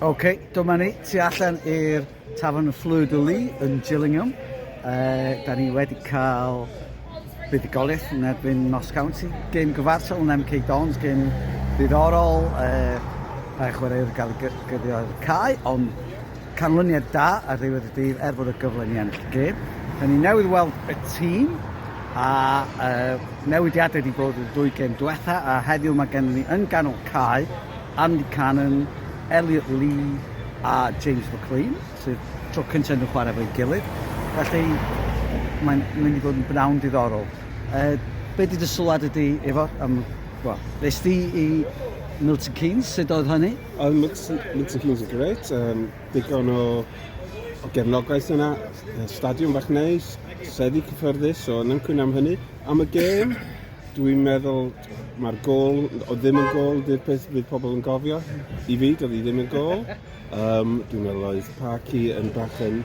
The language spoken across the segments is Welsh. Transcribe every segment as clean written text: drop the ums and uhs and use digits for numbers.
OK, dyma ni, tu allan i'r tafarn y Fleur de Lis yn Gillingham. Da ni wedi cael buddigoliaeth yn erbyn Notts County. Gêm gyfartal yn MK Dons, gêm ddiddorol. Chwaraewr gael gyrru o'r cae, ond canlyniad da ar ddiwedd y dydd er bod y gyfle ni ennill y gêm. Da ni newydd weld y tîm a newidiadau wedi bod y 2 gêm diwetha, a heddiw mae gen ni yn ganol cae Andy Cannon, Elliot Lee a James McLean, sydd tro cyntaf nhw'n chwarae fo'i gilydd. Felly, mae'n mynd i fod yn bnawn diddorol. Be di dy sylwad ydi, efo? Nes di i Milton Keynes, sut oedd hynny? Milton Keynes yn greit. Digon o gefnogaeth yna. Stadiwm bach neis, seddi cyffyrddus, so yn ymcwyn am hynny. Am y gêm, dwi'n meddwl mae'r gol, o ddim yn gol, di'r peth bydd pobl yn gofio. I fi, doedd hi ddim yn gol. Dwi'n meddwl oedd Parky yn bach yn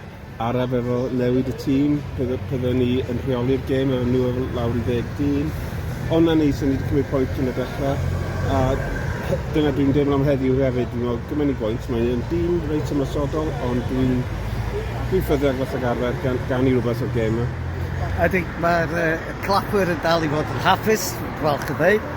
araf efo newid y tîm. Byddwn ni yn rheoli'r gêm efo nhw lawr i 10 dyn. Ond na ni, sy'n ni wedi cymryd pwynt yn y dechrau. A dyna dwi'n deimlo am heddiw hefyd. Dwi'n meddwl gymaint i bwynt. Mae'n dyn reit ymosodol, ond dwi'n ffyddiog fath ag arfer gan i rhywbeth o'r gêm yma. Mae'r clapwyr yn dal i fod yn hapus, falch o ddeud.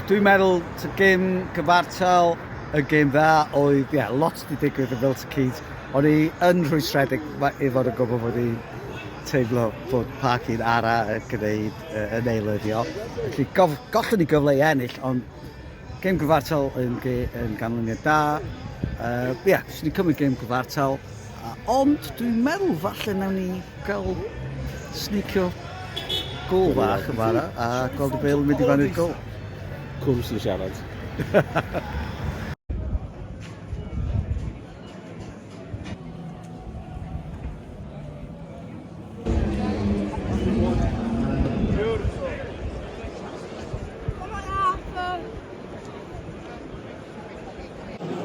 Dwi'n meddwl y gêm gyfartal, y gêm dda oedd, lot wedi digwydd y Milton Keynes. O'n i yn rhwystredig i fod yn gwybod bod i'n teimlo bod Parky'n ara yn gwneud yn eilyddio. Felly gollon ni gyfle i ennill, ond gêm gyfartal yn ganlyniad da. Swn i'n cymryd gêm gyfartal, ond dwi'n meddwl falle nawn ni gael snicio gol fach yn fara a gweld y bel yn mynd i fan i'r gol. Cwm sy'n siarad.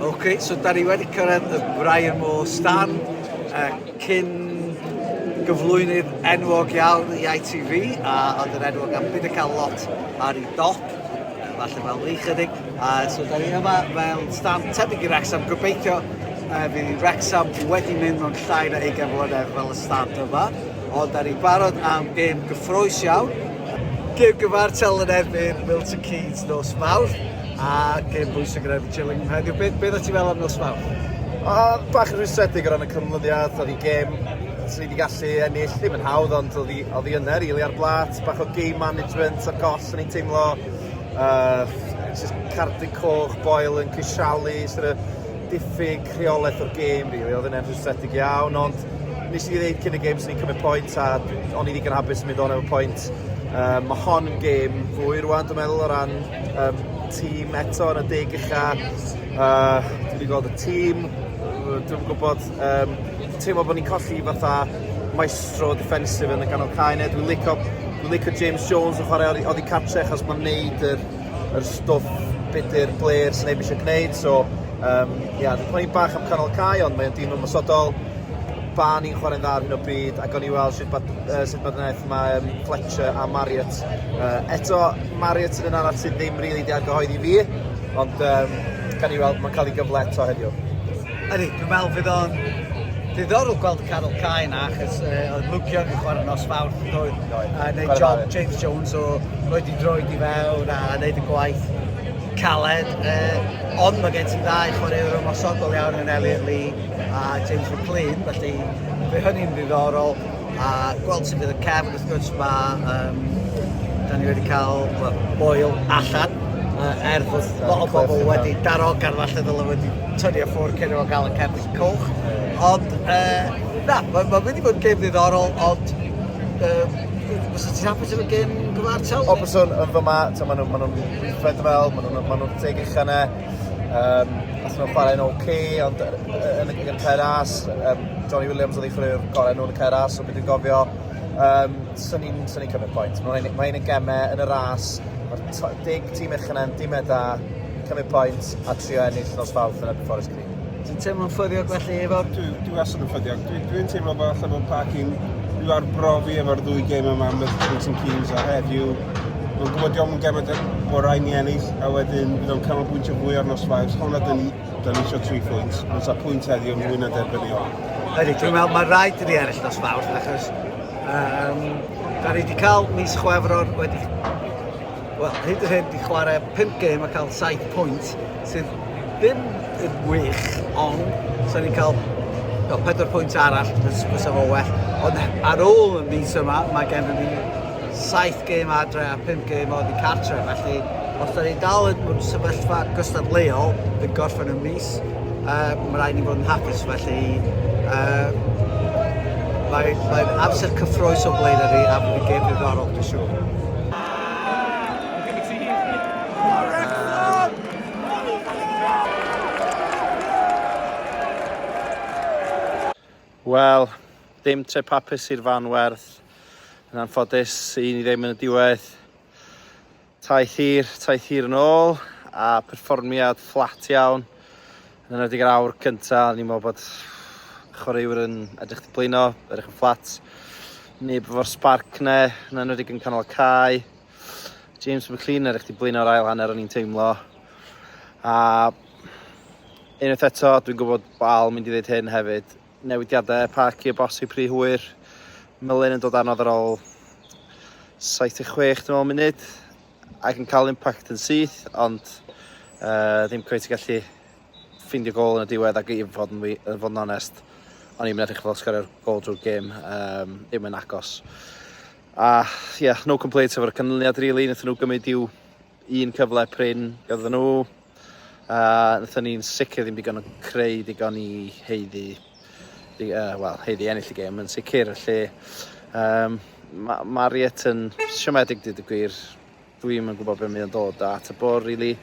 OK, so da ni wedi cyrraedd y Brian Moore stand cyn gyflwynydd enwog iawn i ITV, a oedd yn enwog am byd y cael lot ar ei dop, falle fel ni chydig. So da ni yma fel stand tebyg i Wrexham, gobeithio fydd Wrexham wedi mynd mewn llai na 20 mlynedd fel y stand yma, ond da ni barod am gêm gyffrous iawn. Gêm gyfartal yn erbyn Milton Keynes nos Mawrth, a gêm bwysig yn erbyn Gillingham heddiw. Beth o ti fel am nos Mawrth? Bach yn rhwystredig o ran y cynlyniad, oedd hi gêm sy'n wedi gallu ennill, ddim yn hawdd, ond oedd hi yna rili ar blat, bach o game management ar gos yn ei teimlo, cardyn coch, Boyle yn cyshalu, sy'n diffyg rheolaeth o'r gêm rili, oedd yna'n rhwystredig iawn, ond nes i ddweud cyn y gêm sy'n ni'n cymryd pwynt, a o'n i ddigon hapus yn mynd o'n efo pwynt. Mae hon yn gêm fwy rwan, dwi'n meddwl, o ran tîm eto yn y deg ucha. Dwi wedi gweld y tîm, dwi'n gwybod, teimlo bod ni'n colli fatha maestro defensif yn y ganol cae. Dwi'n licio James Jones yn chwarae oedd i cartre achos mae'n neud yr stwff bydy'r blair sy'n neb eisiau gwneud. So, dwi'n poeni bach am canol cae, ond mae'n dîm ymosodol. Ba ni'n chwarae'n dda ar hyn o bryd, ac o'n i weld sut badnaeth mae Fletcher a Marriott. Eto, Marriott yn arall sydd ddim rili wedi argyhoeddi fi, ond gan i weld mae'n cael ei gyfle eto heddiw. Ydy, dwi'n meddwl fydd o'n ddiddorol gweld y canol cae yna, achos oedd Luke Young yn chwarae nos Mawrth, neu James Jones o roed i droed i fewn a wneud y gwaith caled. Ond mae gen ti ddau chwaraewr ymosodol iawn yn Elliot Lee a James McLean, felly fe hynny'n ddiddorol. A gweld sy'n fydd y cefn wrth gwrs da ni wedi cael Boyle allan, fod lot o bobl wedi daro gan falle ddylai wedi tynnu a ffwrdd cyn o gael y cefn coch. Ond, mae'n mynd i fod yn gêm ddiddorol, ond fysa ti'n hapus efo gêm gyfartal? O, byswn yn fyma, maen nhw'n rhywbeth fel, maen nhw'n teg eich yna. Athyn nhw'n chwarae'n OK, ond yn y cae ras, Johnny Williams oedd ei ffrwyr gorau nhw yn y cae ras, so beth dwi'n gofio, Sa'n ni'n cymryd pwynt. Mae'n un gemau yn y ras. Mae'r 10 tîm uchanen, dim da, cymryd pwynt a trio ennill nos Fawrth yn erbyn Forest Green. Ti'n teimlo'n ffyddiog felly efo'r... Dwi wastad yn ffyddiog. Dwi'n teimlo fel allan o'n parking. Dwi ar brofi efo'r ddwy gêm yma amb Milton Keynes a heddiw. Mae'n gwybod diolch yn gemau o rai ni ennill, a wedyn bydd o'n canolbwyntio fwy ar nos Fawrth. Honna dyn ni eisiau 3 pwynt. Ond sa pwynt heddiw yn fwy na derbyn ni. Dwi'n meddwl mae rhaid i ni ennill nos Fawrth, achos da ni wedi cael mis Chwefror wedi... Wel, hyd yn hyn wedi chwarae 5 gêm a cael 7 pwynt, sydd ddim yn wych, ond so ni'n cael 4 pwynt arall, fysa fo well. Ond ar ôl y mis yma, mae gen ni 7 gêm adre a 5 gêm oedd i cartre, felly os da ni dal yn sefyllfa gystadleuol yn gorffen y mis, mae rhaid ni fod yn hapus, felly mae'n amser cyffroes o blaen ni a bydd y gêm ddiddorol, dwi'n siŵr. Wel, dim trip hapus i'r fanwerth. Yn anffodus, i ni ddim yn y diwedd. Taith hir yn ôl, a perfformiad fflat iawn. Yn enwedig yr awr cyntaf, ni'n meddwl bod chwaraewyr yn edrych di blino, edrych yn fflat. Neb efo'r sparc ne, yn enwedig yn canol cae. James McLean edrych di blino o'r ail hanner o'n i'n teimlo. A unwaith eto, dwi'n gwybod Bal mynd i ddweud hyn hefyd. Newidiadau parci y bosib rhy hwyr. Melyn yn dod anodd ar ôl 76 munud ac yn cael impact yn syth, ond ddim cweith i gallu ffindio gol yn y diwedd ac i fod yn onest. O'n i'n edrych fel sgorio'r gol drwy'r gêm, ddim yn agos. A no complaints efo'r canlyniad rili, wnaethon nhw gymryd i'w un cyfle prin gyda nhw. Wnaethon ni'n sicr ddim digon o creu, digon i heiddi. Heiddi ennill y gêm yn sicr, lle Mariet yn siomedig dyd y gwir. Dwi'n yn gwybod beth mae'n dod at y bor, rili.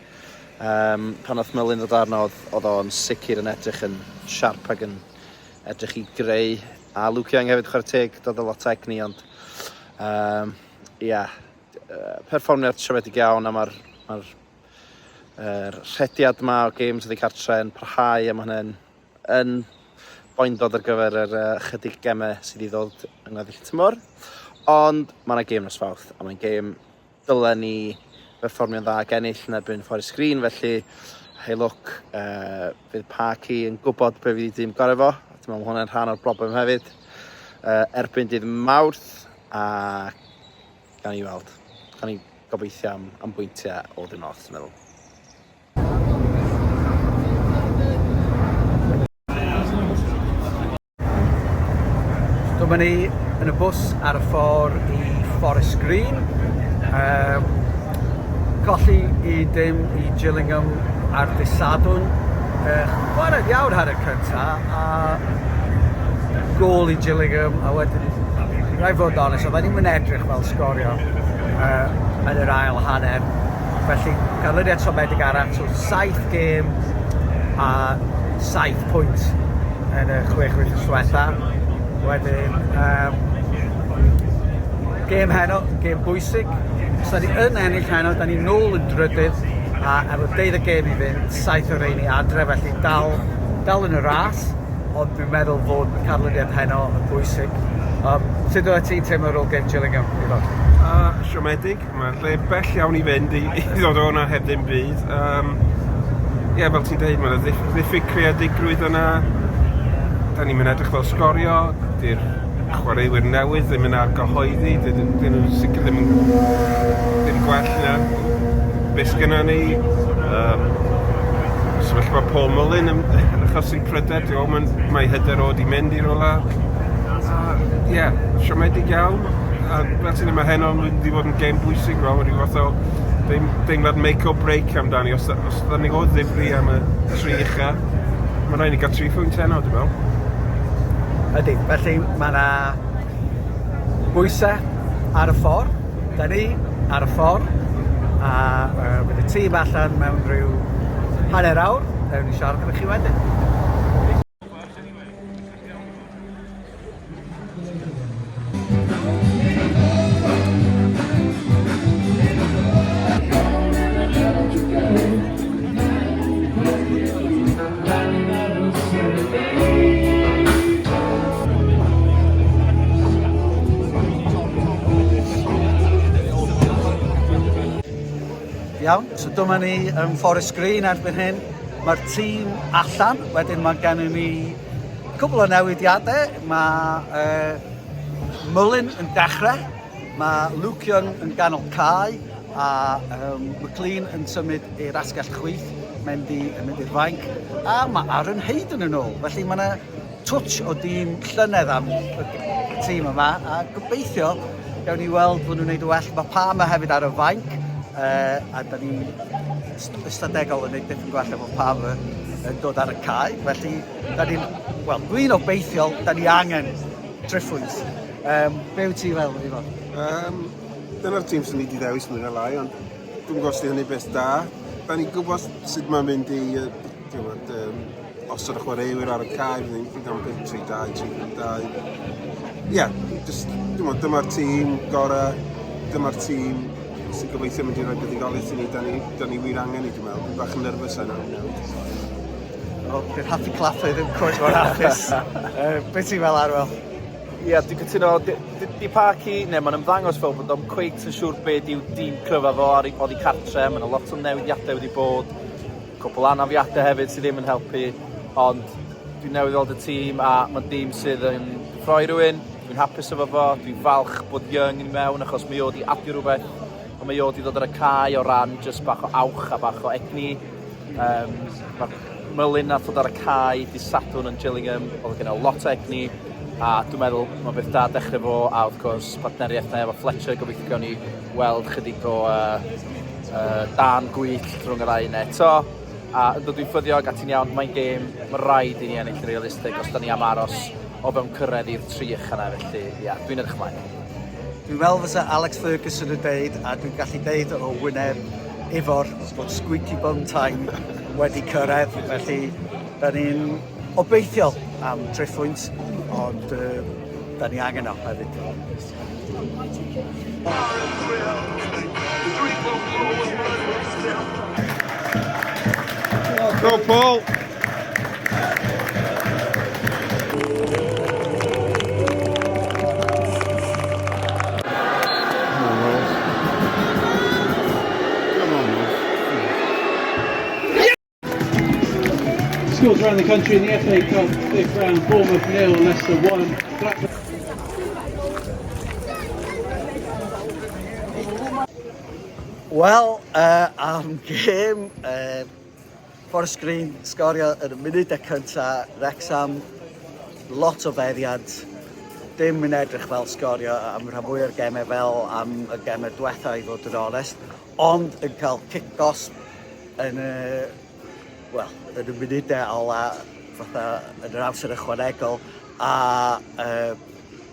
Pan oedd Melyn ddod arno, oedd o'n sicr yn edrych yn siarp ac yn edrych i greu. A Luke Young hefyd chwarae teg, dod o lot egni, ond perfformiad siomedig iawn, a mae'r rhediad yma o games wedi cartre yn parhau, a mae hynny'n yn boindod ar gyfer yr chydig gemau sydd i ddod yng ngweddill tymor. Ond mae yna gêm nos Fawrth, a mae'n gêm dylen ni perfformio'n dda ag ennill yn erbyn Forest Green, felly hey look, fydd Parci yn gwybod be fydd i ddim gorau fo. Dwi'n meddwl hwnna'n rhan o'r broblem hefyd. Erbyn dydd Mawrth, a gan i weld. Gan i gobeithio am bwyntiau o ddyn oth, dwi'n meddwl. Dyma ni yn y bws ar y ffordd i Forest Green. Colli i dim i Gillingham ar dy Sadwn. Chwarae iawn ar y cyntaf, a gol i Gillingham, a wedyn, rhaid fod yn onest, oedden ni'n mynd edrych fel sgorio yn yr ail hanner. Felly, canlyniad siomedig arall, so 7 gêm a 7 pwynt yn y 6 wythnos diwetha. Wedyn, gêm heno, gêm bwysig. Os da ni yn ennill heno, da ni nôl yn drydydd, a efo 12 gêm i fynd, 7 o reini adre, felly dal yn y ras, ond dwi'n meddwl fod canlyniad heno yn bwysig. Sut oedd ti'n teimlo ar ôl gêm Gillingham? Siomedig, mae'n lle bell iawn i fynd i ddod o'na heb ddim byd. Fel ti'n dweud, mae'n ddiffyg creadigrwydd yna. Da ni'n mynd edrych fel sgorio, di'r chwaraewyr newydd ddim yn argyhoeddi, dyn nhw'n sicr ddim gwell na beth gynna ni. Sefyllfa Paul Mullin yn achosi pryder, mae hyder o di mynd i'r ola. Siomedig iawn. Fel ti'n yma heno, wedi bod yn game bwysig, wedi fath o deimlad make or break amdani. Os da ni o ddifri am y 3 ucha, mae rhaid ni gael 3 pwynt heno, dwi'n meddwl. Ydy, felly mae yna bwysau ar y ffordd, da ni ar y ffordd, a bydd y tîm allan mewn rhyw hanner awr, ewn ni siarad gyda chi wedyn. Iawn, so dyma ni yn Forest Green erbyn hyn. Mae'r tîm allan, wedyn mae gennym ni cwbl o newidiadau. Mae Mullin yn dechrau, mae Luke Young yn ganol cae, a McLean yn symud i'r asgell chwith, mynd i'r fainc, a mae Aaron Hayden yn ôl. Felly mae yna twtch o dîm llynedd am y tîm yma, a gobeithio gawn ni weld bod nhw'n gwneud y well. Mae Palmer hefyd ar y fainc, a da ni ystadegol yn gwneud dipyn gwell efo Palmer yn dod ar y cae. Felly, dwi'n obeithiol, da ni angen triffwynt. Be wyt ti fel, Ifan? Dyna'r tîm sy'n ni wedi ddewis mwy na lai, ond dwi'n gwybod hynny beth da. Da ni'n gwybod sut mae'n mynd i osod y chwaraewyr ar y cae, fydd am 5-3-2, 3-2. Ie, dyma'r tîm gorau, dyma'r tîm sy'n gobeithio mynd i roi buddigoliaeth i ni, da ni wir angen i, dwi'n meddwl. Dwi'n bach yn nerfus yna. Bydd Happy Clapper ddim cwrs mor hapus. Be ti fel Arwel? Ie, dwi'n cytuno, di Parky, mae'n ymddangos fel bod o'n cweit yn siŵr beth yw dîm cryfa fo oddi cartre, mae'n lot o newidiadau wedi bod, cwbl anafiadau hefyd sydd ddim yn helpu, ond dwi'n newydd weld y tîm a mae'n dîm sydd yn ffroi rhywun, dwi'n hapus efo fo, dwi'n falch bod Young yn mewn achos mae o wedi adio rhywbeth, ond mae o wedi dod ar y cae o ran just bach o awch a bach o egni. Mae Mullin nath dod ar y cae, di Sadwn yn Gillingham, oedd gen o lot o egni, a dwi'n meddwl mae beth da dechrau fo, a wrth gwrs partneriaeth na efo Fletcher, gobeithio gawn ni weld chydig o dan gwyll rhwng y ddau eto. A ynddo dwi'n ffyddiog a ti'n iawn, mae'n gêm, mae rhaid i ni ennill realistig os da ni am aros o fewn cyrraedd i'r 3 yna, felly ia, dwi'n edrych ymlaen. Dwi'n meddwl fysa Alex Ferguson yn deud, a dwi'n gallu deud o wyneb Ifor, bod squeaky bum time wedi cyrraedd, felly da ni'n obeithiol am triffwynt, ond da ni angen o hefyd. Go, Paul! Scores around the country in the FA Cup, 5th round, Bournemouth 0, Leicester 1. Wel, am gêm, Forest Green sgorio yn y munudau cyntaf, Wrexham, lot o feddiad, dim yn edrych fel sgorio am rhan fwy o'r gemau fel am y gemau diwethaf i fod yn onest, ond yn cael kick-gosb yn y munudau ola, fatha yn yr amser ychwanegol, a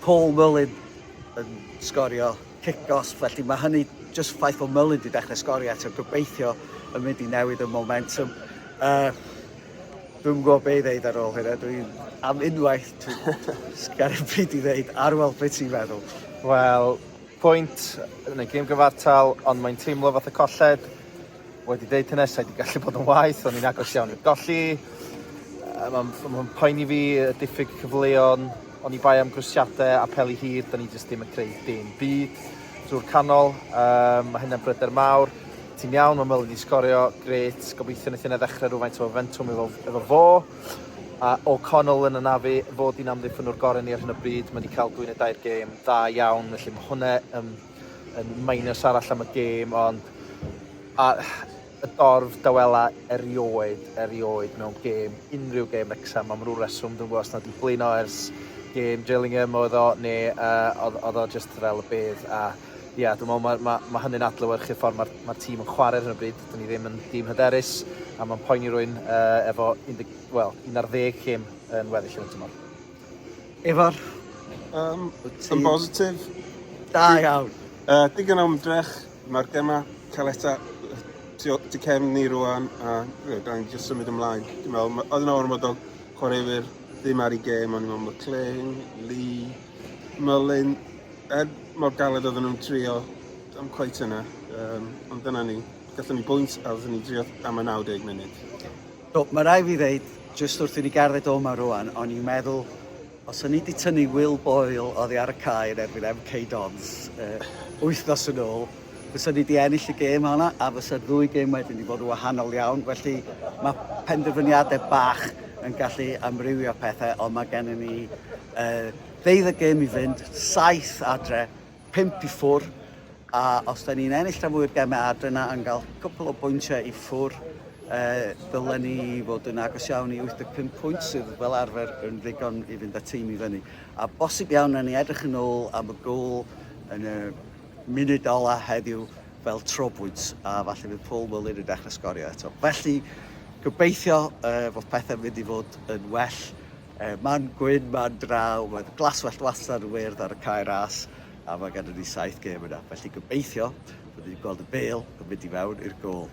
Paul Mullin yn sgorio kick-gosb, felly mae hynny just ffaith o Mullin wedi dechrau sgorio eto, gobeithio yn mynd i newid y momentum. Dwi'n gwybod be i ddeud ar ôl hynny, dwi'n am unwaith, sgar yn byd i ddeud, Arwel, beth ti'n meddwl? Wel, pwynt yn y gêm gyfartal, ond mae'n teimlo fath y colled. Wedi deud hynny, sa'i wedi gallu bod yn waith, ond ni'n agos iawn i'r golli. Mae'n poeni fi y diffyg cyfleon, ond i bai am grwsiadau a peli hir, da ni jyst ddim yn creu dim byd drwy'r canol. Mae hynny'n bryder mawr. Ti'n iawn, mae Mullin wedi sgorio, gret, gobeithio wnaeth yna ddechrau rhywfaint o momentum efo fo. O'Connell yn anafu fod i'n amddiffyn o'r gorau ni ar hyn o bryd. Mae wedi cael 2 neu 2 gêm da iawn, felly mae hwnna yn minus arall am y gêm, ond y dorf dawela erioed mewn gêm, unrhyw gêm Wrexham, am rhyw reswm, dwi'n gwybod os na di blino ers gêm Gillingham oedd o, neu oedd o just fel y bedd, a ia, dwi'n meddwl mae hynny'n adlewyrchu'r ffordd mae'r tîm yn chwarae ar hyn o bryd. Dyn ni ddim yn dîm hyderus, a mae'n poeni rwy'n efo 11 gêm yn weddill yn y tymor. Ifor? Yn positif. Da iawn. Digon o ymdrech, mae'r gemau caleta tu cefn ni rwan, a da ni'n just symud ymlaen. Dwi'n meddwl, oedd yna ormod o chwaraewyr ddim ar ei gêm, ond ni'n meddwl McLean, Lee, Mullin, mor galed oedden nhw'n trio am cweit yna, ond dyna ni. Gallwn ni bwynt a oedden ni trio am y 90 munud. Mae rai fi ddeud, jyst wrth i ni gerdded o yma rwan, o'n i'n meddwl, os o'n i wedi tynnu Will Boyle oddi ar y cae yn erbyn MK Dons, wythnos yn ôl, fysa ni wedi ennill y gêm hwnna, a fysa'r ddwy gêm wedyn wedi bod yn wahanol iawn. Felly mae penderfyniadau bach yn gallu amrywio pethau, ond mae gennym ni 12 gêm i fynd, 7 adre, 5 i ffwr, a os da ni'n ennill rhan fwy'r gemau adre yna yn cael cwpl o bwyntiau i ffwr, dylen ni fod yn agos iawn i 85 pwynt sydd fel arfer yn ddigon i fynd â tîm i fyny. A bosib iawn na ni edrych yn ôl am y gôl yn y munud ola heddiw fel trobwynt, a falle fydd Paul Mullin yn dechrau sgorio eto. Felly, gobeithio fod pethau mynd i fod yn well. Man gwyn, man draw, mae'r glaswellt wastad yn wyrdd ar y cae ras, a mae gen ni 7 gêm yna. Felly gobeithio bod ni'n gweld y bêl yn mynd i fewn i'r gôl.